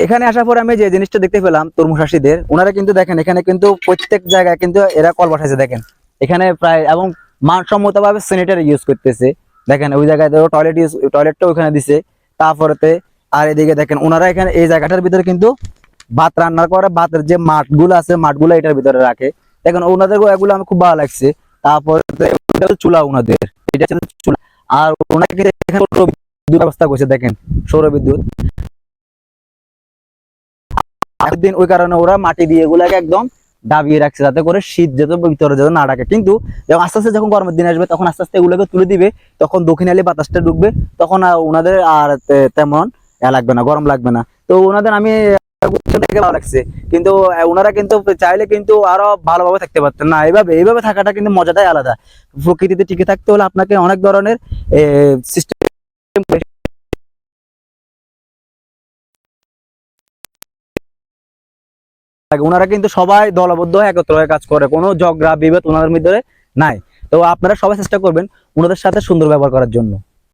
এখানে আসার পর আমি যে জিনিসটা দেখতে পেলাম তরমুজ চাষীদের, ওনারা কিন্তু দেখেন এখানে কিন্তু প্রত্যেক জায়গায় কিন্তু এরা কল বসাইছে দেখেন এখানে প্রায়, এবং মানসম্মত ভাবে স্যানিটারি ইউজ করতেছে। দেখেন ওই জায়গায় টয়লেট ইউজ, টয়লেটটাও ওখানে দিছে। তারপরে আর এদিকে দেখেন ওনারা এখানে এই জায়গাটার ভিতরে কিন্তু ভাত রান্না করে, ভাতের যে মাঠগুলো আছে মাঠগুলো এটার ভিতরে রাখে। দেখেন ওনাদের এগুলো আমি খুব ভালো লাগছে। তারপরে চুলা ওনাদের, এটা চুলা। আর ওনাকে এখানে বিদ্যুৎ ব্যবস্থা করছে দেখেন, সৌর বিদ্যুৎ। একদিন ওই কারণে ওরা মাটি দিয়ে এগুলাকে একদম দাবিয়ে রাখছে যাতে করে শীত যেত ভিতরে যেত না ডাকে। কিন্তু যখন আস্তে আস্তে যখন গরমের দিন আসবে তখন আস্তে আস্তে এগুলোকে তুলে দিবে, তখন দক্ষিণালি বাতাসটা ঢুকবে, তখন ওনাদের আর তেমন লাগবে না, গরম লাগবে না। তো ওনাদের আমি ভালো লাগছে। কিন্তু ওনারা কিন্তু চাইলে কিন্তু আরো ভালোভাবে থাকতে পারতেন না। এইভাবে এইভাবে থাকাটা কিন্তু মজাটাই আলাদা। প্রকৃতিতে টিকে থাকতে হলে আপনাকে অনেক ধরনের সিস্টেম, ওনারা কিন্তু সবাই দলবদ্ধ হয়ে একত্র হয়ে কাজ করে, কোনো ঝগড়া বিভেদ ওনাদের মধ্যে নাই। তো আপনারা সবাই চেষ্টা করবেন ওনাদের সাথে সুন্দর ব্যবহার করার জন্য।